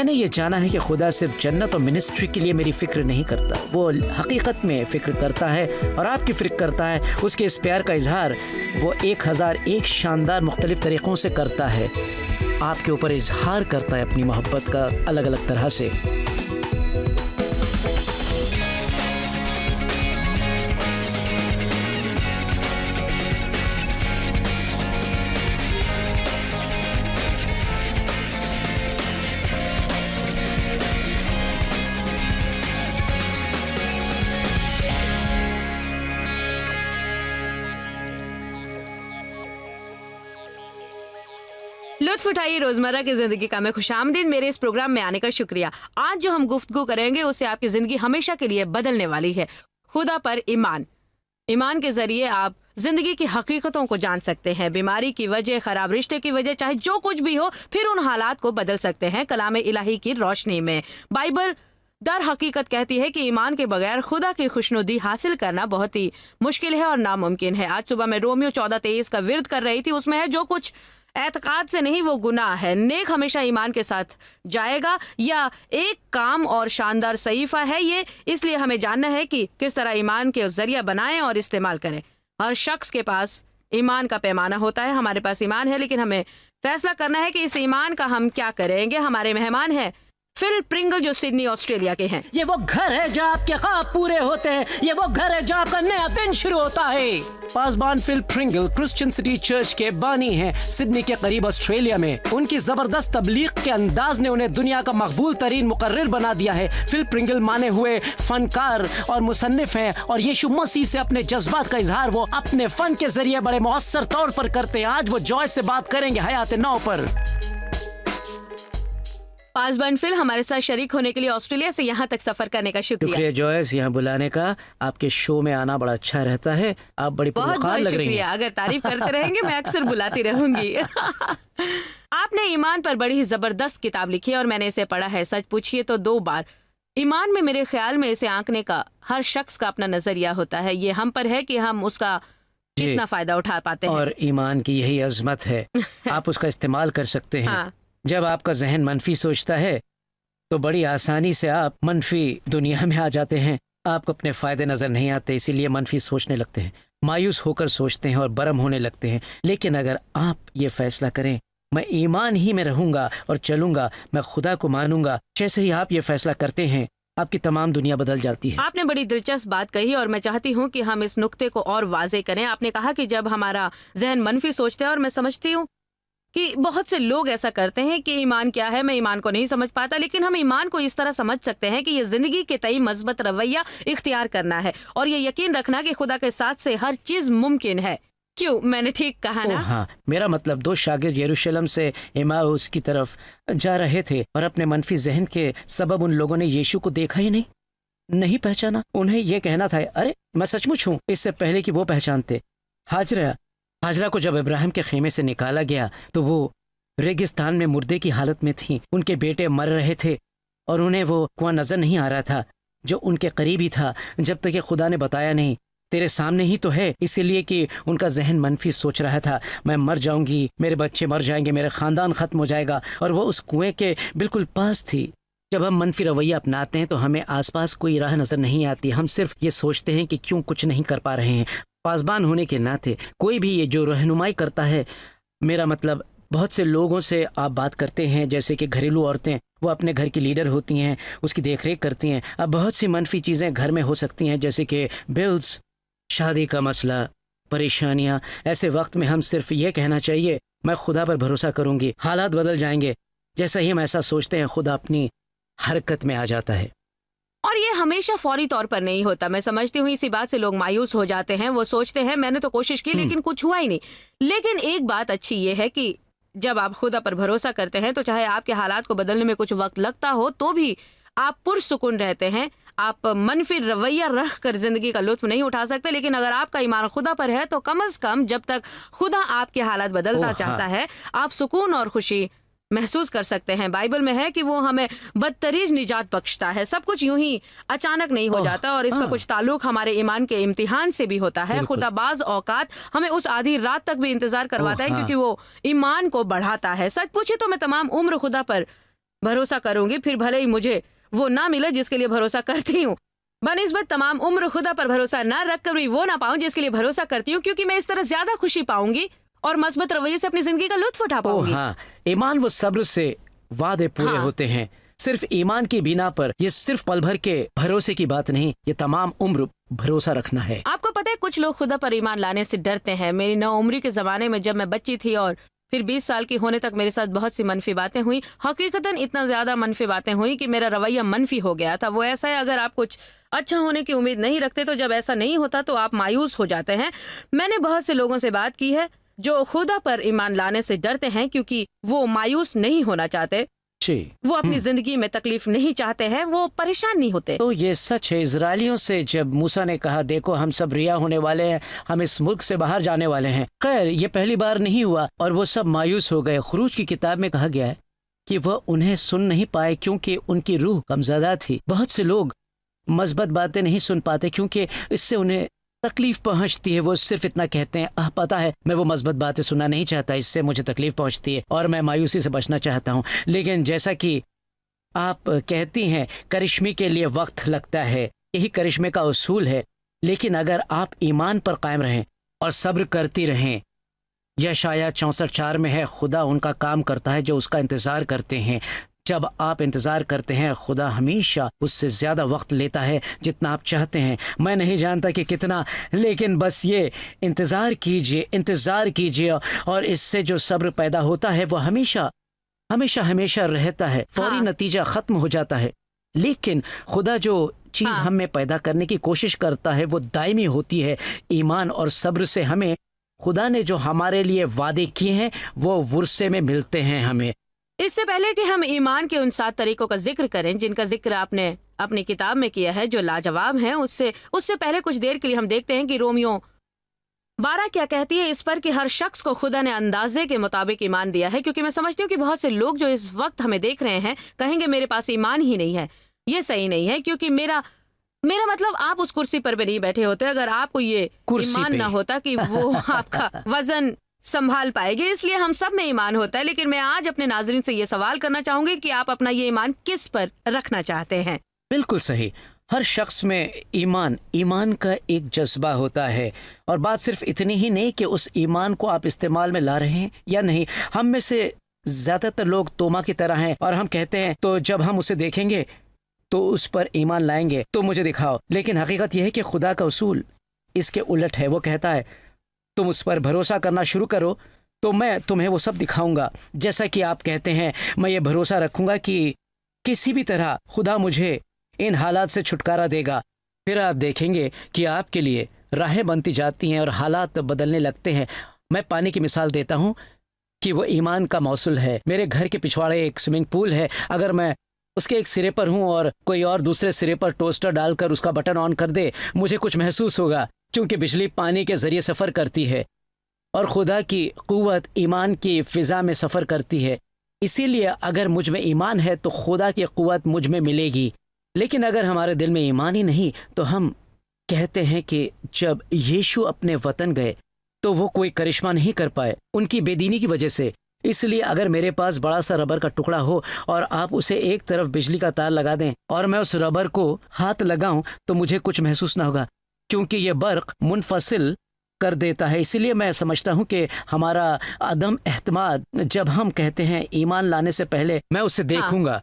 मैंने ये जाना है कि खुदा सिर्फ जन्नत और मिनिस्ट्री के लिए मेरी फिक्र नहीं करता, वो हकीकत में फिक्र करता है और आपकी फिक्र करता है। उसके इस प्यार का इजहार वो 1001 शानदार मुख्तलिफ तरीक़ों से करता है, आपके ऊपर इजहार करता है अपनी मोहब्बत का अलग अलग तरह से। लुत्फ उठाइए रोजमर्रा की जिंदगी का। मैं खुशामदीद, मेरे इस प्रोग्राम में आने का शुक्रिया। आज जो हम गुफ्तगू करेंगे उससे आपकी जिंदगी हमेशा के लिए बदलने वाली है। खुदा पर ईमान। ईमान के जरिए आप जिंदगी की हकीकतों को जान सकते हैं। बीमारी की वजह, खराब रिश्ते की वजह, चाहे जो कुछ भी हो, फिर उन हालात को बदल सकते हैं कलाम इलाही की रोशनी में। बाइबल दर हकीकत कहती है कि ईमान के बगैर खुदा की खुशनुदी हासिल करना बहुत ही मुश्किल है और नामुमकिन है। आज सुबह मैं रोमियो 14:23 का विर्द कर रही थी। उसमें है, जो कुछ एतकाद से नहीं वो गुनाह है। नेक हमेशा ईमान के साथ जाएगा। या एक काम और शानदार सहीफा है ये, इसलिए हमें जानना है कि किस तरह ईमान के जरिया बनाएं और इस्तेमाल करें। हर शख्स के पास ईमान का पैमाना होता है। हमारे पास ईमान है, लेकिन हमें फैसला करना है कि इस ईमान का हम क्या करेंगे। हमारे मेहमान हैं फिल प्रिंगल, जो सिडनी ऑस्ट्रेलिया के हैं। ये वो घर है जहाँ आपके ख्वाब पूरे होते हैं, ये वो घर है जहाँ आपका नया दिन शुरू होता है। पासबान Phil Pringle Christian City Church के बानी हैं, सिडनी के करीब ऑस्ट्रेलिया में। उनकी जबरदस्त तबलीग के अंदाज ने उन्हें दुनिया का मकबूल तरीन मुकर्रिर बना दिया है। फिल प्रिंगल माने हुए फनकार और मुसन्निफ हैं और यीशु मसीह से अपने जज्बात का इजहार वो अपने फन के जरिए बड़े मुअस्सर तौर पर करते हैं। आज वो जॉय से बात करेंगे हयात नौ पर। पासबान फिल, हमारे साथ शरीक होने के लिए ऑस्ट्रेलिया से यहाँ तक सफर करने का शुक्रिया जॉयस, यहाँ बुलाने का। आपके शो में आना बड़ा अच्छा रहता है, आप बड़ी बहुत पुरवकार लग रही हैं। अगर तारीफ करते रहेंगे मैं अक्सर बुलाती रहूंगी। आपने ईमान पर बड़ी ही जबरदस्त किताब लिखी है और मैंने इसे पढ़ा है। सच पूछिए तो 2 बार। ईमान में मेरे ख्याल में इसे आंकने का हर शख्स का अपना नजरिया होता है। ये हम पर है कि हम उसका कितना फायदा उठा पाते हैं। और ईमान की यही अजमत है, आप उसका इस्तेमाल कर सकते हैं। हाँ। जब आपका जहन मनफी सोचता है तो बड़ी आसानी से आप मनफी दुनिया में आ जाते हैं। आपको अपने फायदे नजर नहीं आते, इसीलिए मनफी सोचने लगते हैं, मायूस होकर सोचते हैं और बरम होने लगते हैं। लेकिन अगर आप ये फैसला करें, मैं ईमान ही में रहूंगा और चलूंगा, मैं खुदा को मानूंगा, जैसे ही आप ये फैसला करते हैं आपकी तमाम दुनिया बदल जाती है। आपने बड़ी दिलचस्प बात कही और मैं चाहती हूँ कि हम इस नुक्ते को और वाजे करें। आपने कहा कि जब हमारा जहन मनफी सोचता है, और मैं समझती हूँ कि बहुत से लोग ऐसा करते हैं कि ईमान क्या है, मैं ईमान को नहीं समझ पाता। लेकिन हम ईमान को इस तरह समझ सकते हैं कि ये जिंदगी के तई मजबूत रवैया इख्तियार करना है और ये यकीन रखना कि खुदा के साथ से हर चीज मुमकिन है। क्यों, मैंने ठीक कहा ना? हाँ, मेरा मतलब 2 शागिर्द यरूशलेम से इमाउस की तरफ जा रहे थे और अपने मनफी जहन के सबब उन लोगों ने यीशु को देखा ही नहीं पहचाना। उन्हें यह कहना था, अरे मैं सचमुच हूँ, इससे पहले कि वो पहचानते। हाजरा को जब इब्राहिम के खेमे से निकाला गया तो वो रेगिस्तान में मुर्दे की हालत में थी। उनके बेटे मर रहे थे और उन्हें वो कुआं नजर नहीं आ रहा था जो उनके करीब ही था, जब तक कि खुदा ने बताया नहीं, तेरे सामने ही तो है। इसीलिए कि उनका जहन मनफी सोच रहा था, मैं मर जाऊंगी, मेरे बच्चे मर जाएंगे, मेरा खानदान खत्म हो जाएगा। और वो उस कुएं के बिल्कुल पास थी। जब हम मनफी रवैया अपनाते हैं तो हमें आसपास कोई राह नजर नहीं आती, हम सिर्फ ये सोचते हैं कि क्यों कुछ नहीं कर पा रहे हैं। पासबान होने के नाते कोई भी ये जो रहनुमाई करता है, मेरा मतलब बहुत से लोगों से आप बात करते हैं, जैसे कि घरेलू औरतें, वो अपने घर की लीडर होती हैं, उसकी देखरेख करती हैं। अब बहुत सी मनफी चीज़ें घर में हो सकती हैं, जैसे कि बिल्स, शादी का मसला, परेशानियां। ऐसे वक्त में हम सिर्फ ये कहना चाहिए, मैं खुदा पर भरोसा करूंगी, हालात बदल जाएंगे। जैसा ही हम ऐसा सोचते हैं, खुदा अपनी हरकत में आ जाता है। और ये हमेशा फौरी तौर पर नहीं होता। मैं समझती हूँ इसी बात से लोग मायूस हो जाते हैं। वो सोचते हैं मैंने तो कोशिश की लेकिन कुछ हुआ ही नहीं। लेकिन एक बात अच्छी ये है कि जब आप खुदा पर भरोसा करते हैं तो चाहे आपके हालात को बदलने में कुछ वक्त लगता हो तो भी आप पुरसुकून रहते हैं। आप मनफी रवैया रख कर जिंदगी का लुत्फ नहीं उठा सकते, लेकिन अगर आपका ईमान खुदा पर है तो कम से कम जब तक खुदा आपके हालात बदलता चाहता है, आप सुकून और खुशी महसूस कर सकते हैं। बाइबल में है कि वो हमें बदतरीज निजात बख्शता है। सब कुछ यूं ही अचानक नहीं हो जाता और इसका कुछ ताल्लुक हमारे ईमान के इम्तिहान से भी होता है। खुदा बाज औकात हमें उस आधी रात तक भी इंतजार करवाता है क्योंकि वो ईमान को बढ़ाता है। सच पूछे तो मैं तमाम उम्र खुदा पर भरोसा करूंगी, फिर भले ही मुझे वो ना मिले जिसके लिए भरोसा करती हूँ। बनिस्बत तमाम उम्र खुदा पर भरोसा ना रख कर भी वो ना पाऊं जिसके लिए भरोसा करती हूँ, क्योंकि मैं इस तरह ज्यादा खुशी पाऊंगी और मस्बत रवैये से अपनी जिंदगी का लुत्फ उठा ओ पाऊंगी। हाँ, ईमान व सब्र से वादे पूरे हाँ। होते हैं। सिर्फ ईमान की बिना पर ये सिर्फ पल भर के भरोसे की बात नहीं, ये तमाम उम्र भरोसा रखना है। आपको पता है कुछ लोग खुदा पर ईमान लाने से डरते हैं। मेरी नौउम्री के जमाने में जब मैं बच्ची थी और फिर 20 साल की होने तक मेरे साथ बहुत सी मनफी बातें हुई। हकीकतन इतना ज्यादा मनफी बातें हुई कि मेरा रवैया मनफी हो गया था। वो ऐसा है, अगर आप कुछ अच्छा होने की उम्मीद नहीं रखते तो जब ऐसा नहीं होता तो आप मायूस हो जाते हैं। मैंने बहुत से लोगों से बात की है जो खुदा पर ईमान लाने से डरते हैं क्योंकि वो मायूस नहीं होना चाहते, जी। वो अपनी जिंदगी में तकलीफ नहीं चाहते हैं, वो परेशान नहीं होते। तो ये सच है। इजरायलियों से जब मूसा ने कहा, देखो हम सब रिया होने वाले हैं, हम इस मुल्क से बाहर जाने वाले हैं, खैर ये पहली बार नहीं हुआ और वो सब मायूस हो गए। खुरूज की किताब में कहा गया है कि वह उन्हें सुन नहीं पाए क्योंकि उनकी रूह कमज़दा थी। बहुत से लोग मस्बत बातें नहीं सुन पाते क्योंकि इससे उन्हें तकलीफ पहुंचती है। वो सिर्फ इतना कहते हैं, पता है मैं वो मस्बत बातें सुनना नहीं चाहता, इससे मुझे तकलीफ पहुंचती है और मैं मायूसी से बचना चाहता हूं। लेकिन जैसा कि आप कहती हैं, करिश्मे के लिए वक्त लगता है, यही करिश्मे का उसूल है। लेकिन अगर आप ईमान पर कायम रहें और सब्र करती रहें, यशाया 64:4 में है, खुदा उनका काम करता है जो उसका इंतज़ार करते हैं। जब आप इंतज़ार करते हैं, खुदा हमेशा उससे ज़्यादा वक्त लेता है जितना आप चाहते हैं। मैं नहीं जानता कि कितना, लेकिन बस ये इंतज़ार कीजिए और इससे जो सब्र पैदा होता है वो हमेशा हमेशा हमेशा रहता है। फौरी हाँ। नतीजा ख़त्म हो जाता है। लेकिन खुदा जो चीज़ हाँ। हम में पैदा करने की कोशिश करता है वो दायमी होती है। ईमान और सब्र से हमें खुदा ने जो हमारे लिए वादे किए हैं वो वुरसे में मिलते हैं हमें। इससे पहले कि हम ईमान के उन 7 तरीकों का जिक्र करें जिनका जिक्र आपने अपनी किताब में किया है जो लाजवाब हैं, उससे पहले कुछ देर के लिए हम देखते हैं कि रोमियो 12 क्या कहती है इस पर कि हर शख्स को खुदा ने अंदाजे के मुताबिक ईमान दिया है। क्योंकि मैं समझती हूँ कि बहुत से लोग जो इस वक्त हमें देख रहे हैं कहेंगे मेरे पास ईमान ही नहीं है। ये सही नहीं है, क्योंकि मेरा मतलब आप उस कुर्सी पर भी नहीं बैठे होते अगर आपको ये कुर्सी ईमान पे। ना होता कि वो आपका वजन संभाल पाएगी। इसलिए हम सब में ईमान होता है। लेकिन मैं आज अपने नाजरीन से ये सवाल करना चाहूंगी कि आप अपना ये ईमान किस पर रखना चाहते हैं। बिल्कुल सही। हर शख्स में ईमान का एक जज्बा होता है और बात सिर्फ इतनी ही नहीं कि उस ईमान को आप इस्तेमाल में ला रहे हैं या नहीं। हम में से ज्यादातर लोग तोमा की तरह हैं और हम कहते हैं तो जब हम उसे देखेंगे तो उस पर ईमान लाएंगे, तो मुझे दिखाओ। लेकिन हकीकत यह है कि खुदा का उसूल इसके उलट है। वो कहता है तुम उस पर भरोसा करना शुरू करो तो मैं तुम्हें वो सब दिखाऊंगा। जैसा कि आप कहते हैं, मैं ये भरोसा रखूंगा कि किसी भी तरह खुदा मुझे इन हालात से छुटकारा देगा। फिर आप देखेंगे कि आपके लिए राहें बनती जाती हैं और हालात बदलने लगते हैं। मैं पानी की मिसाल देता हूँ कि वो ईमान का मौसूल है। मेरे घर के पिछवाड़े एक स्विमिंग पूल है। अगर मैं उसके एक सिरे पर हूँ और कोई और दूसरे सिरे पर टोस्टर डालकर उसका बटन ऑन कर दे, मुझे कुछ महसूस होगा, क्योंकि बिजली पानी के जरिए सफ़र करती है और खुदा की कुव्वत ईमान की फ़िज़ा में सफ़र करती है। इसीलिए अगर मुझ में ईमान है तो खुदा की कुव्वत मुझ में मिलेगी। लेकिन अगर हमारे दिल में ईमान ही नहीं तो हम कहते हैं कि जब यीशु अपने वतन गए तो वो कोई करिश्मा नहीं कर पाए उनकी बेदीनी की वजह से। इसलिए अगर मेरे पास बड़ा सा रबर का टुकड़ा हो और आप उसे एक तरफ बिजली का तार लगा दें और मैं उस रबर को हाथ लगाऊं तो मुझे कुछ महसूस ना होगा, क्योंकि ये बर्क मुनफसिल कर देता है। इसीलिए मैं समझता हूँ कि हमारा अदम एहतमाद, जब हम कहते हैं ईमान लाने से पहले मैं उसे देखूंगा।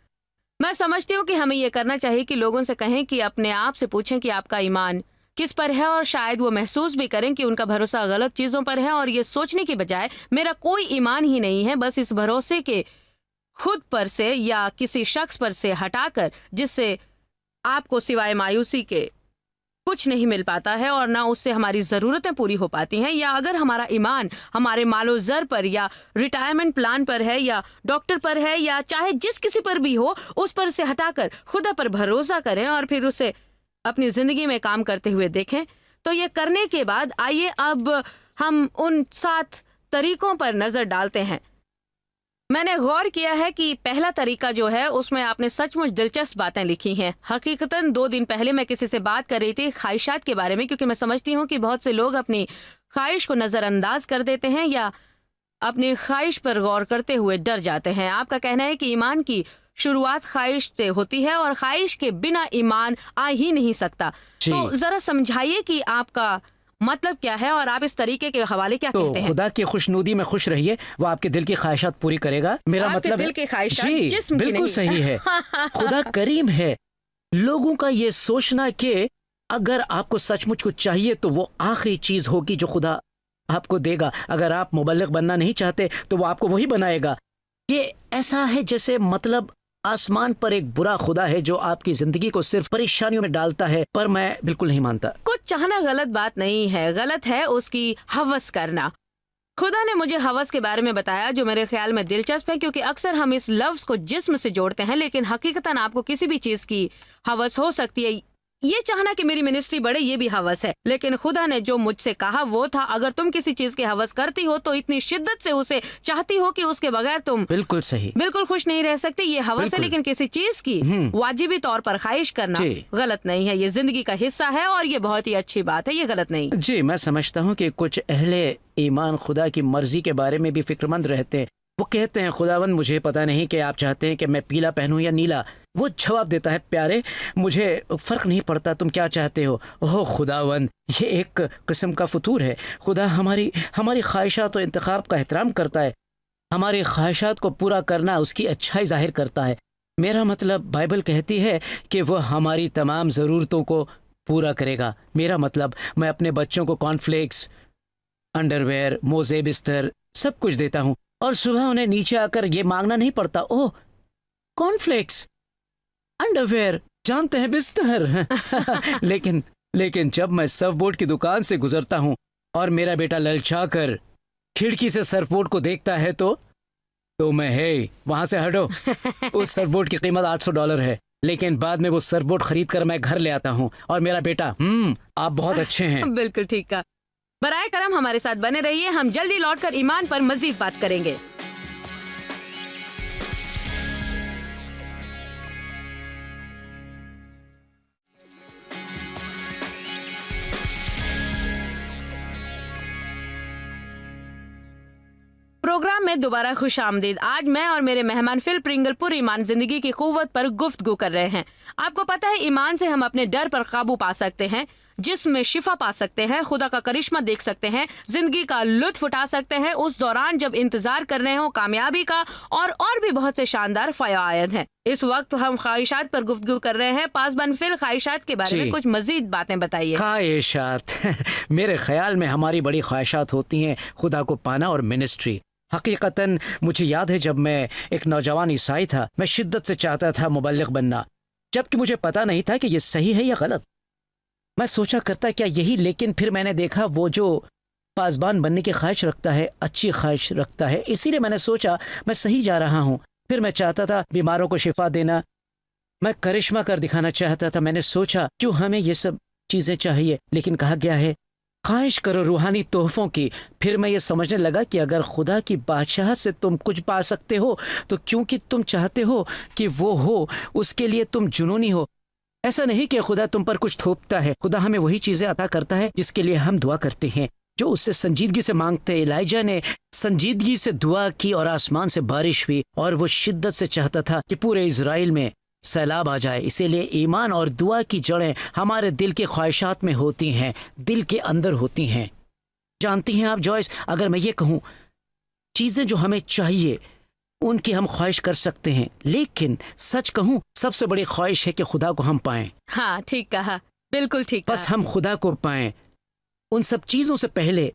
मैं समझती हूँ कि हमें ये करना चाहिए कि लोगों से कहें कि अपने आप से पूछें कि आपका ईमान किस पर है, और शायद वो महसूस भी करें कि उनका भरोसा गलत चीजों पर है। और ये सोचने की बजाय मेरा कोई ईमान ही नहीं है, बस इस भरोसे के खुद पर से या किसी शख्स पर से हटाकर जिससे आपको सिवाय मायूसी के कुछ नहीं मिल पाता है और ना उससे हमारी ज़रूरतें पूरी हो पाती हैं, या अगर हमारा ईमान हमारे मालो ज़र पर या रिटायरमेंट प्लान पर है या डॉक्टर पर है या चाहे जिस किसी पर भी हो, उस पर से हटाकर खुदा पर भरोसा करें और फिर उसे अपनी ज़िंदगी में काम करते हुए देखें। तो ये करने के बाद आइए अब हम उन 7 तरीकों पर नज़र डालते हैं। मैंने गौर किया है कि पहला तरीका जो है उसमें आपने सचमुच दिलचस्प बातें लिखी हैं। हकीकतन 2 दिन पहले मैं किसी से बात कर रही थी ख्वाहिशात के बारे में, क्योंकि मैं समझती हूँ कि बहुत से लोग अपनी ख्वाहिश को नज़रअंदाज कर देते हैं या अपनी ख्वाहिश पर गौर करते हुए डर जाते हैं। आपका कहना है कि ईमान की शुरुआत ख्वाहिश से होती है और ख्वाहिश के बिना ईमान आ ही नहीं सकता। जी। तो जरा समझाइए कि आपका मतलब क्या है और आप इस तरीके के हवाले क्या तो कहते हैं। खुदा की खुशनुदी में खुश रहिए, वो आपके दिल की ख्वाहिशात पूरी करेगा। मेरा आपके मतलब दिल है की ख्वाहिशात जी जिस्म की बिल्कुल नहीं। सही है। खुदा करीम है। लोगों का ये सोचना कि अगर आपको सचमुच कुछ चाहिए तो वो आखिरी चीज होगी जो खुदा आपको देगा। अगर आप मुबल्लिग बनना नहीं चाहते तो वो आपको वही बनाएगा। ये ऐसा है जैसे मतलब आसमान पर एक बुरा खुदा है जो आपकी जिंदगी को सिर्फ परेशानियों में डालता है, पर मैं बिल्कुल नहीं मानता। कुछ चाहना गलत बात नहीं है, गलत है उसकी हवस करना। खुदा ने मुझे हवस के बारे में बताया जो मेरे ख्याल में दिलचस्प है, क्योंकि अक्सर हम इस लफ्ज को जिस्म से जोड़ते हैं, लेकिन हकीकतन आपको किसी भी चीज की हवस हो सकती है। ये चाहना कि मेरी मिनिस्ट्री बढ़े ये भी हवस है, लेकिन खुदा ने जो मुझसे कहा वो था, अगर तुम किसी चीज की हवस करती हो तो इतनी शिद्दत से उसे चाहती हो कि उसके बगैर तुम बिल्कुल सही। बिल्कुल खुश नहीं रह सकती। ये हवस है, बिल्कुल। लेकिन किसी चीज की वाजिबी तौर पर ख्वाहिश करना जी। गलत नहीं है। ये जिंदगी का हिस्सा है और ये बहुत ही अच्छी बात है, ये गलत नहीं। जी, मैं समझता हूँ कि कुछ अहले ईमान खुदा की मर्जी के बारे में भी फिक्रमंद रहते हैं। वो कहते हैं खुदावंद मुझे पता नहीं कि आप चाहते हैं कि मैं पीला पहनूं या नीला। वो जवाब देता है प्यारे मुझे फर्क नहीं पड़ता तुम क्या चाहते हो। ओह खुदावंद, ये एक किस्म का फतूर है। खुदा हमारी ख्वाहिशात और इंतखाब का एहतराम करता है। हमारी ख्वाहिशात को पूरा करना उसकी अच्छाई जाहिर करता है। मेरा मतलब बाइबल कहती है कि वो हमारी तमाम ज़रूरतों को पूरा करेगा। मेरा मतलब मैं अपने बच्चों को कॉर्नफ्लेक्स, अंडरवेयर, मोज़े, बिस्तर सब कुछ देता हूँ और सुबह उन्हें नीचे आकर ये मांगना नहीं पड़ता, ओह कॉर्नफ्लेक्स, अंडरवेयर, जानते हैं बिस्तर। लेकिन जब मैं सर्फबोर्ड की दुकान से गुजरता हूँ और मेरा बेटा ललचाकर खिड़की से सर्फबोर्ड को देखता है तो मैं वहां से हटो। उस सर्फबोर्ड की कीमत $800 है, लेकिन बाद में वो सर्फबोर्ड खरीद कर मैं घर ले आता हूँ और मेरा बेटा आप बहुत अच्छे हैं। बिल्कुल ठीक कहा। बराए करम हमारे साथ बने रहिए, हम जल्दी लौटकर ईमान पर मजीद बात करेंगे। प्रोग्राम में दोबारा खुश आमदीद। आज मैं और मेरे मेहमान फिल प्रिंगल पुर ईमान जिंदगी की कुव्वत पर गुफ्तगू कर रहे हैं। आपको पता है ईमान से हम अपने डर पर काबू पा सकते हैं, जिसमें शिफा पा सकते हैं, खुदा का करिश्मा देख सकते हैं, जिंदगी का लुत्फ उठा सकते हैं उस दौरान जब इंतजार कर रहे हो कामयाबी का, और भी बहुत से शानदार फवायद हैं। इस वक्त हम ख्वाहिशात पर गुफ्तगू कर रहे हैं। पासबन फिल ख्वाहिशात के बारे में कुछ मजीद बातें बताइए। ख्वाहिशात मेरे ख्याल में हमारी बड़ी ख्वाहिशात होती हैं, खुदा को पाना और मिनिस्ट्री। हकीकतन मुझे याद है जब मैं एक नौजवान ईसाई था, मैं शिद्दत से चाहता था मुबल्लिग बनना, जबकि मुझे पता नहीं था कि ये सही है या गलत। मैं सोचा करता क्या यही, लेकिन फिर मैंने देखा वो जो पासबान बनने की ख्वाहिश रखता है, अच्छी ख्वाहिश रखता है, इसीलिए मैंने सोचा मैं सही जा रहा हूँ। फिर मैं चाहता था बीमारों को शिफा देना, मैं करिश्मा कर दिखाना चाहता था। मैंने सोचा क्यों हमें ये सब चीज़ें चाहिए, लेकिन कहा गया है ख्वाहिश करो रूहानी तोहफों की। फिर मैं ये समझने लगा कि अगर खुदा की बादशाहत से तुम कुछ पा सकते हो तो क्योंकि तुम चाहते हो कि वो हो, उसके लिए तुम जुनूनी हो। ऐसा नहीं कि खुदा तुम पर कुछ थोपता है, खुदा हमें वही चीजें अता करता है जिसके लिए हम दुआ करते हैं, जो उससे संजीदगी से मांगते हैं। एलाइजा ने संजीदगी से दुआ की और आसमान से बारिश हुई, और वो शिद्दत से चाहता था कि पूरे इजराइल में सैलाब आ जाए। इसीलिए ईमान और दुआ की जड़ें हमारे दिल के ख्वाहिशात में होती हैं, दिल के अंदर होती हैं। जानती हैं आप जॉयस, अगर मैं ये कहूँ चीज़ें जो हमें चाहिए उनकी हम ख्वाहिश कर सकते हैं, लेकिन सच कहूँ सबसे बड़ी ख्वाहिश है कि खुदा को हम पाएं। हाँ ठीक कहा, बिल्कुल ठीक कहा। बस हम खुदा को पाएं उन सब चीज़ों से पहले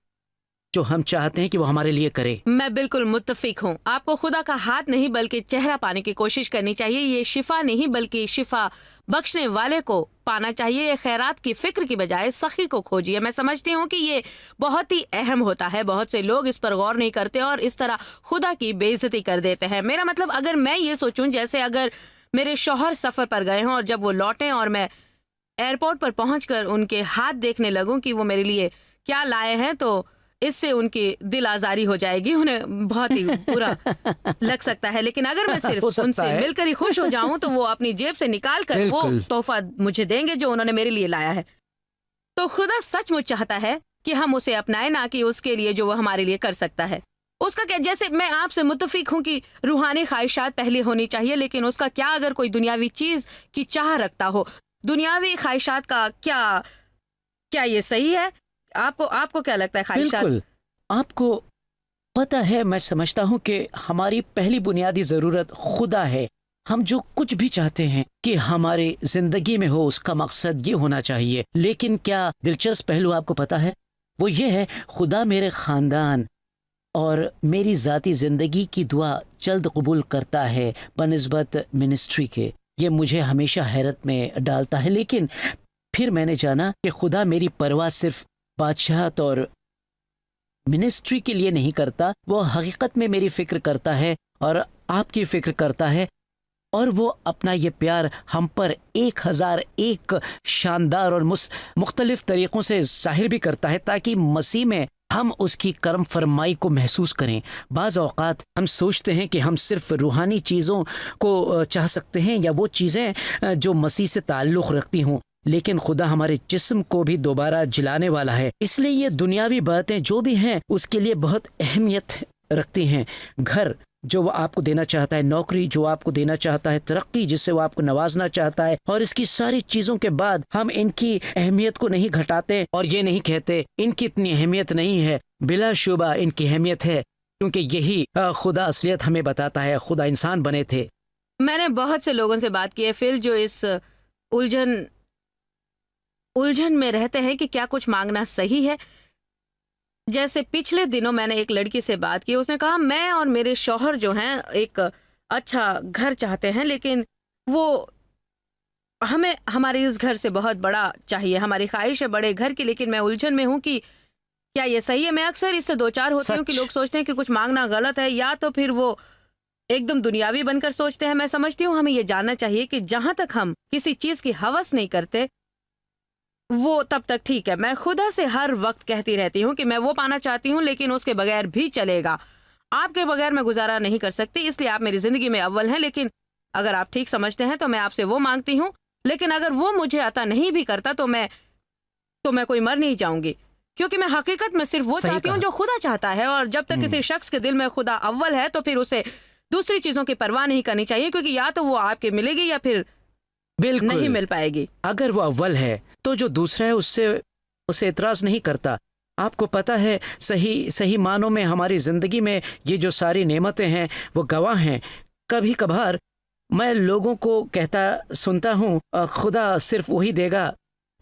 जो हम चाहते हैं कि वो हमारे लिए करे। मैं बिल्कुल मुत्तफिक हूँ। आपको खुदा का हाथ नहीं बल्कि चेहरा पाने की कोशिश करनी चाहिए। ये शिफा नहीं बल्कि शिफा बख्शने वाले को पाना चाहिए। ये खैरात की फिक्र की बजाय सखी को खोजिए। मैं समझती हूँ कि ये बहुत ही अहम होता है। बहुत से लोग इस पर गौर नहीं करते और इस तरह खुदा की बेइज्जती कर देते हैं। मेरा मतलब अगर मैं ये सोचूं जैसे अगर मेरे शौहर सफर पर गए हों और जब वो लौटें और मैं एयरपोर्ट पर पहुंचकर उनके हाथ देखने लगूं कि वो मेरे लिए क्या लाए हैं, तो इससे उनकी दिल आजारी हो जाएगी, उन्हें बहुत ही बुरा लग सकता है। लेकिन अगर मैं सिर्फ उनसे मिलकर ही खुश हो जाऊं तो वो अपनी जेब से निकाल कर वो तोहफा मुझे देंगे जो उन्होंने मेरे लिए लाया है। तो खुदा सचमुच चाहता है कि हम उसे अपनाएं, ना कि उसके लिए जो वो हमारे लिए कर सकता है। उसका क्या, जैसे मैं आपसे मुत्तफिक हूं कि रूहानी ख्वाहिशात पहले होनी चाहिए, लेकिन उसका क्या अगर कोई दुनियावी चीज की चाह रखता हो, दुनियावी ख्वाहिशात का क्या क्या ये सही है? आपको आपको क्या लगता है ख्वाहिशात? बिल्कुल। आपको पता है, मैं समझता हूँ कि हमारी पहली बुनियादी ज़रूरत खुदा है। हम जो कुछ भी चाहते हैं कि हमारी ज़िंदगी में हो, उसका मकसद ये होना चाहिए। लेकिन क्या दिलचस्प पहलू आपको पता है, वो ये है, खुदा मेरे ख़ानदान और मेरी ज़ाती ज़िंदगी की दुआ जल्द कबूल करता है बनिस्बत मिनिस्ट्री के। ये मुझे हमेशा हैरत में डालता है। लेकिन फिर मैंने जाना कि खुदा मेरी परवाह सिर्फ बादशाहत और मिनिस्ट्री के लिए नहीं करता, वो हकीकत में मेरी फ़िक्र करता है और आपकी फ़िक्र करता है। और वो अपना ये प्यार हम पर 1001 शानदार और मुख्तलिफ तरीक़ों से ज़ाहिर भी करता है, ताकि मसीह में हम उसकी करम फरमाई को महसूस करें। बाज़ औक़ात हम सोचते हैं कि हम सिर्फ रूहानी चीज़ों को चाह सकते हैं, या वो चीज़ें जो मसीह से ताल्लुक़ रखती हों, लेकिन खुदा हमारे जिस्म को भी दोबारा जिलाने वाला है। इसलिए ये दुनियावी बातें जो भी हैं उसके लिए बहुत अहमियत रखती हैं। घर जो वो आपको देना चाहता है, नौकरी जो आपको देना चाहता है, तरक्की जिससे वो आपको नवाजना चाहता है, और इसकी सारी चीज़ों के बाद हम इनकी अहमियत को नहीं घटाते और ये नहीं कहते इनकी इतनी अहमियत नहीं है। बिलाशुबा इनकी अहमियत है, क्योंकि यही खुदा असलियत हमें बताता है। खुदा इंसान बने थे। मैंने बहुत से लोगों से बात की है फिल, जो इस उलझन में रहते हैं कि क्या कुछ मांगना सही है। जैसे पिछले दिनों मैंने एक लड़की से बात की, उसने कहा मैं और मेरे शौहर जो हैं एक अच्छा घर चाहते हैं, लेकिन वो हमें हमारे इस घर से बहुत बड़ा चाहिए। हमारी ख्वाहिश है बड़े घर की, लेकिन मैं उलझन में हूं कि क्या ये सही है। मैं अक्सर इससे दो चार होती हूँ कि लोग सोचते हैं कि कुछ मांगना गलत है, या तो फिर वो एकदम दुनियावी बनकर सोचते हैं। मैं समझती हूँ हमें ये जानना चाहिए कि जहां तक हम किसी चीज की हवस नहीं करते वो तब तक ठीक है। मैं खुदा से हर वक्त कहती रहती हूँ कि मैं वो पाना चाहती हूँ, लेकिन उसके बगैर भी चलेगा। आपके बगैर मैं गुजारा नहीं कर सकती, इसलिए आप मेरी जिंदगी में अव्वल हैं। लेकिन अगर आप ठीक समझते हैं तो मैं आपसे वो मांगती हूँ, लेकिन अगर वो मुझे अता नहीं भी करता तो मैं कोई मर नहीं जाऊंगी, क्योंकि मैं हकीकत में सिर्फ वो चाहती हूँ जो खुदा चाहता है। और जब तक किसी शख्स के दिल में खुदा अव्वल है तो फिर उसे दूसरी चीजों की परवाह नहीं करनी चाहिए, क्योंकि या तो वो आपके मिलेगी या फिर बिल्कुल नहीं मिल पाएगी। अगर वो अव्वल है तो जो दूसरा है उसे इतराज नहीं करता। आपको पता है, सही मानों में हमारी ज़िंदगी में ये जो सारी नेमतें हैं वो गवाह हैं। कभी कभार मैं लोगों को कहता सुनता हूँ, खुदा सिर्फ वही देगा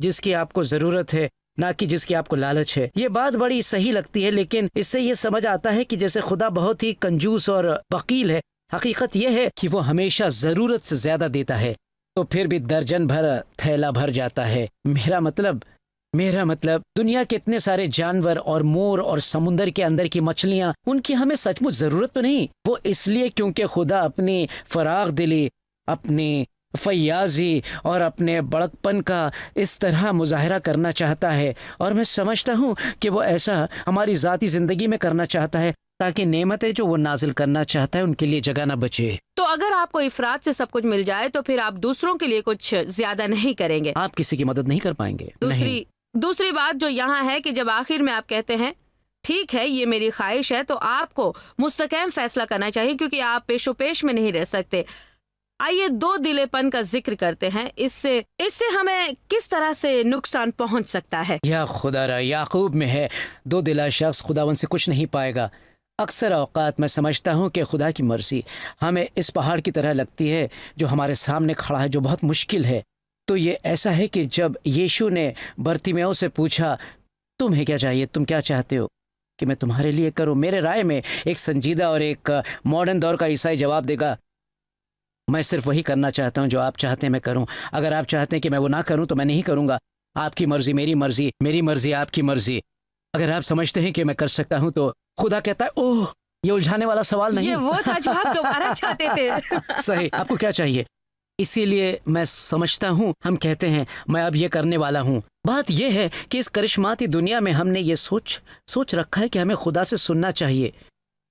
जिसकी आपको ज़रूरत है, ना कि जिसकी आपको लालच है। ये बात बड़ी सही लगती है, लेकिन इससे ये समझ आता है कि जैसे खुदा बहुत ही कंजूस और बकील है। हकीकत यह है कि वो हमेशा ज़रूरत से ज़्यादा देता है, तो फिर भी दर्जन भर थैला भर जाता है। मेरा मतलब दुनिया के इतने सारे जानवर और मोर और समुंदर के अंदर की मछलियां, उनकी हमें सचमुच जरूरत तो नहीं। वो इसलिए क्योंकि खुदा अपनी फराग दिली, अपनी फयाजी और अपने बड़कपन का इस तरह मुजाहरा करना चाहता है। और मैं समझता हूँ कि वो ऐसा हमारी ज़ाती ज़िंदगी में करना चाहता है, ताकि नेमतें जो वो नाजिल करना चाहता है उनके लिए जगह न बचे। तो अगर आपको इफरात से सब कुछ मिल जाए तो फिर आप दूसरों के लिए कुछ ज्यादा नहीं करेंगे, आप किसी की मदद नहीं कर पाएंगे। दूसरी बात जो यहाँ है कि जब आखिर में आप कहते हैं ठीक है ये मेरी ख्वाहिश है, तो आपको मुस्तकैम फैसला करना चाहिए, क्योंकि आप पेशोपेश में नहीं रह सकते। आइए दो दिलेपन का जिक्र करते हैं। इससे हमें किस तरह से नुकसान पहुंच सकता है? या खुदा याकूब में है, दो दिला शख्स खुदावन से कुछ नहीं पाएगा। अक्सर औक़ात मैं समझता हूँ कि खुदा की मर्ज़ी हमें इस पहाड़ की तरह लगती है जो हमारे सामने खड़ा है, जो बहुत मुश्किल है। तो ये ऐसा है कि जब यीशु ने बरतिमेओ से पूछा, तुम्हें क्या चाहिए, तुम क्या चाहते हो कि मैं तुम्हारे लिए करूँ? मेरे राय में एक संजीदा और एक मॉडर्न दौर का ईसाई जवाब देगा, मैं सिर्फ वही करना चाहता हूँ जो आप चाहते हैं मैं करूँ। अगर आप चाहते हैं कि मैं वो ना करूँ तो मैं नहीं करूँगा। आपकी मर्ज़ी मेरी मर्ज़ी, मेरी मर्ज़ी आपकी मर्ज़ी। अगर आप समझते हैं कि मैं कर सकता हूँ तो खुदा कहता है, ओह ये उलझाने वाला सवाल नहीं। ये वो था जो आप दोबारा चाहते थे। सही, आपको क्या चाहिए? इसीलिए मैं समझता हूँ हम कहते हैं मैं अब ये करने वाला हूँ। बात यह है कि इस करिश्माती दुनिया में हमने ये सोच रखा है कि हमें खुदा से सुनना चाहिए।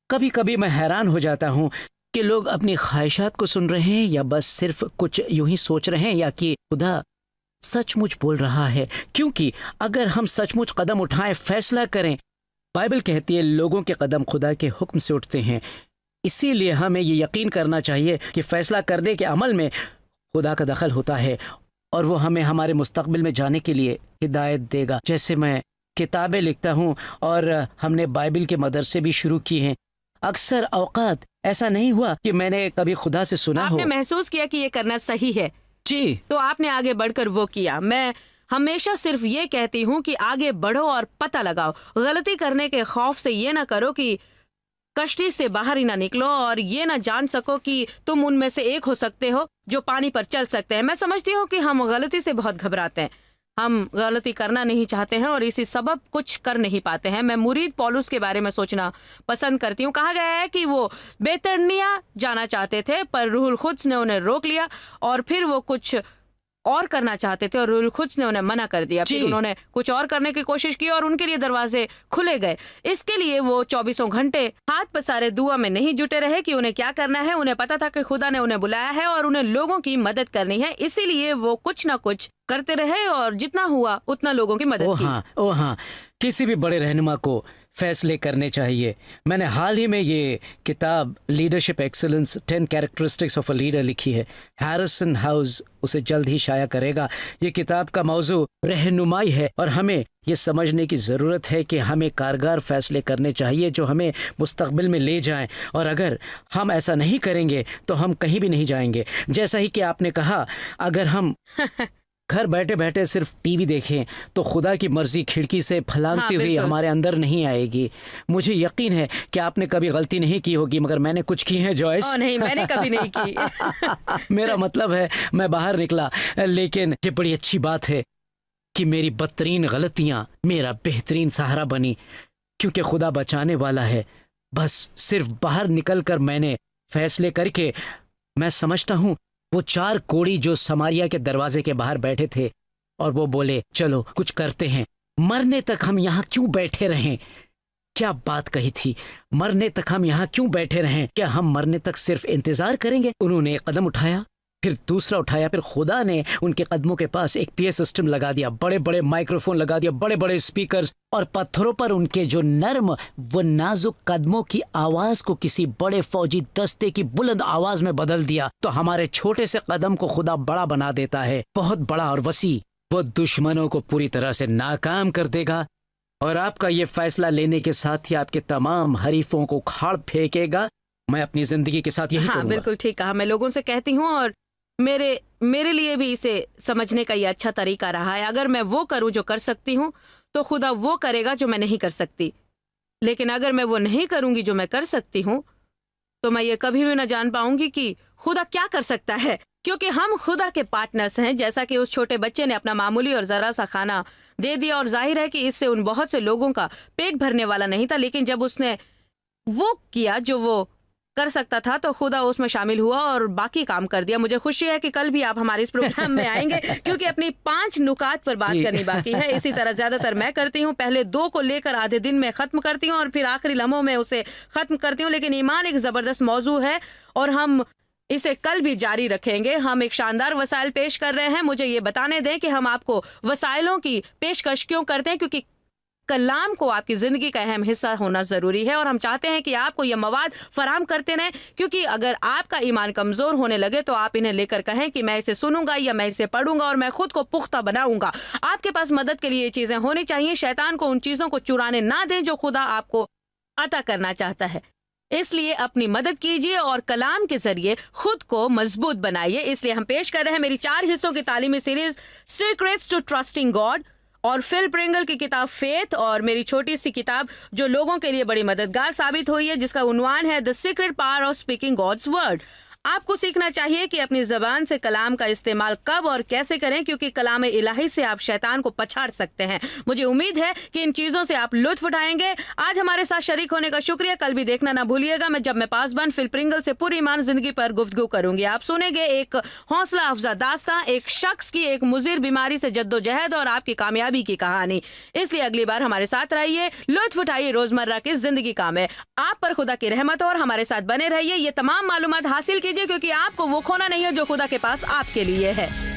कभी कभी मैं हैरान हो जाता हूँ कि लोग अपनी ख्वाहिशात को सुन रहे हैं या बस सिर्फ कुछ यूं ही सोच रहे हैं, या कि खुदा सचमुच बोल रहा है। क्योंकि अगर हम सचमुच कदम उठाएं, फैसला करें बाइबल कहती है लोगों के कदम खुदा के हुक्म से उठते हैं, इसीलिए हमें ये यकीन करना चाहिए कि फैसला करने के अमल में खुदा का दखल होता है और वो हमें हमारे मुस्तकबिल में जाने के लिए हिदायत देगा। जैसे मैं किताबें लिखता हूँ और हमने बाइबल के मदरसे भी शुरू किए हैं, अक्सर औकात ऐसा नहीं हुआ कि मैंने कभी खुदा से सुना हो। आपने महसूस किया कि ये करना सही है जी, तो आपने आगे बढ़कर वो किया। मैं हमेशा सिर्फ ये कहती हूँ कि आगे बढ़ो और पता लगाओ। गलती करने के खौफ से ये ना करो कि कश्ती से बाहर ही ना निकलो और ये ना जान सको कि तुम उनमें से एक हो सकते हो जो पानी पर चल सकते हैं। मैं समझती हूँ कि हम गलती से बहुत घबराते हैं, हम गलती करना नहीं चाहते हैं और इसी सबब कुछ कर नहीं पाते हैं। मैं मुरीद पौलुस के बारे में सोचना पसंद करती हूँ। कहा गया है कि वो बेतरनिया जाना चाहते थे पर रूहुल खुद्स ने उन्हें रोक लिया और फिर वो कुछ और करना चाहते थे और रूहुल खुद्स ने उन्हें मना कर दिया। फिर उन्होंने कुछ और करने की कोशिश की और उनके लिए दरवाजे खुले गए। इसके लिए वो 24 घंटे हाथ पसारे दुआ में नहीं जुटे रहे कि उन्हें क्या करना है। उन्हें पता था कि खुदा ने उन्हें बुलाया है और उन्हें लोगों की मदद करनी है, इसीलिए वो कुछ ना कुछ करते रहे और जितना हुआ उतना लोगों की मदद की। ओ हाँ, किसी भी बड़े रहनुमा को फैसले करने चाहिए। मैंने हाल ही में ये किताब leadership excellence 10 characteristics of a leader लिखी है। हैरिसन हाउस उसे जल्द ही शाया करेगा। ये किताब का मौजू रहनुमाई है और हमें ये समझने की ज़रूरत है कि हमें कारगर फैसले करने चाहिए जो हमें मुस्तकबिल में ले जाएं, और अगर हम ऐसा नहीं करेंगे तो हम कहीं भी नहीं जाएंगे। जैसा ही कि आपने कहा, अगर हम घर बैठे बैठे सिर्फ टीवी देखें तो खुदा की मर्जी खिड़की से फलांगती हुई हमारे अंदर नहीं आएगी। मुझे यकीन है कि आपने कभी गलती नहीं की होगी, मगर मैंने कुछ की है जॉयस। नहीं, मैंने कभी नहीं की। मेरा मतलब है मैं बाहर निकला, लेकिन ये बड़ी अच्छी बात है कि मेरी बदतरीन गलतियां मेरा बेहतरीन सहारा बनी, क्योंकि खुदा बचाने वाला है। बस सिर्फ बाहर निकल कर मैंने फैसले करके, मैं समझता हूँ वो 4 कोढ़ी जो समारिया के दरवाजे के बाहर बैठे थे और वो बोले चलो कुछ करते हैं, मरने तक हम यहाँ क्यों बैठे रहें। क्या बात कही थी, मरने तक हम यहाँ क्यों बैठे रहें, क्या हम मरने तक सिर्फ इंतजार करेंगे। उन्होंने एक कदम उठाया, फिर दूसरा उठाया, फिर खुदा ने उनके कदमों के पास एक PA सिस्टम लगा दिया, बड़े बड़े माइक्रोफोन लगा दिया, बड़े बड़े स्पीकर्स, और पत्थरों पर उनके जो नर्म व नाजुक कदमों की आवाज को किसी बड़े फौजी दस्ते की बुलंद आवाज में बदल दिया। तो हमारे छोटे से कदम को खुदा बड़ा बना देता है, बहुत बड़ा और वसी। वो दुश्मनों को पूरी तरह से नाकाम कर देगा और आपका ये फैसला लेने के साथ ही आपके तमाम हरीफों को उखाड़ फेंकेगा। मैं अपनी जिंदगी के साथ यही करूंगा। बिल्कुल ठीक कहा। मैं लोगों से कहती हूँ और मेरे लिए भी इसे समझने का ये अच्छा तरीका रहा है। अगर मैं वो करूं जो कर सकती हूं तो खुदा वो करेगा जो मैं नहीं कर सकती, लेकिन अगर मैं वो नहीं करूंगी जो मैं कर सकती हूं तो मैं ये कभी भी ना जान पाऊंगी कि खुदा क्या कर सकता है, क्योंकि हम खुदा के पार्टनर्स हैं। जैसा कि उस छोटे बच्चे ने अपना मामूली और जरा सा खाना दे दिया और जाहिर है कि इससे उन बहुत से लोगों का पेट भरने वाला नहीं था, लेकिन जब उसने वो किया जो वो कर सकता था तो खुदा उसमें शामिल हुआ और बाकी काम कर दिया। मुझे खुशी है कि कल भी आप हमारे इस प्रोग्राम में आएंगे क्योंकि अपनी 5 नुकात पर बात करनी बाकी है। इसी तरह ज्यादातर मैं करती हूँ, पहले 2 को लेकर आधे दिन में खत्म करती हूँ और फिर आखिरी लम्हों में उसे खत्म करती हूँ। लेकिन ईमान एक जबरदस्त मौजू है और हम इसे कल भी जारी रखेंगे। हम एक शानदार वसाइल पेश कर रहे हैं। मुझे ये बताने दें कि हम आपको वसाइलों की पेशकश क्यों करते हैं, क्योंकि कलाम को आपकी जिंदगी का अहम हिस्सा होना जरूरी है और हम चाहते हैं कि आपको यह मवाद फराहम करते रहें, क्योंकि अगर आपका ईमान कमजोर होने लगे तो आप इन्हें लेकर कहें कि मैं इसे सुनूंगा या मैं इसे पढ़ूंगा और मैं खुद को पुख्ता बनाऊंगा। आपके पास मदद के लिए ये चीजें होनी चाहिए। शैतान को उन चीजों को चुराने ना दें जो खुदा आपको अता करना चाहता है। इसलिए अपनी मदद कीजिए और कलाम के जरिए खुद को मजबूत बनाइए। इसलिए हम पेश कर रहे हैं मेरी 4 हिस्सों की तालीमी series secrets to trusting God और फिल प्रिंगल की किताब फेथ और मेरी छोटी सी किताब जो लोगों के लिए बड़ी मददगार साबित हुई है, जिसका उन्वान है the secret power of speaking God's word. आपको सीखना चाहिए कि अपनी जबान से कलाम का इस्तेमाल कब और कैसे करें, क्योंकि कलाम इलाही से आप शैतान को पछाड़ सकते हैं। मुझे उम्मीद है कि इन चीजों से आप लुत्फ उठाएंगे। आज हमारे साथ शरीक होने का शुक्रिया। कल भी देखना ना भूलिएगा जब मैं पासबंद फिल प्रिंगल से पूरी ईमान जिंदगी पर गुफ्तगू करूंगी। आप सुनेंगे एक हौसला अफजा दास्तां, एक शख्स की एक मुज़िर बीमारी से जद्दोजहद और आपकी कामयाबी की कहानी। इसलिए अगली बार हमारे साथ रहिए, लुत्फ उठाइए रोजमर्रा की जिंदगी का में। आप पर खुदा की रहमत और हमारे साथ बने रहिए। ये तमाम मालूमात हासिल कीजिए, क्योंकि आपको वो खोना नहीं है जो खुदा के पास आपके लिए है।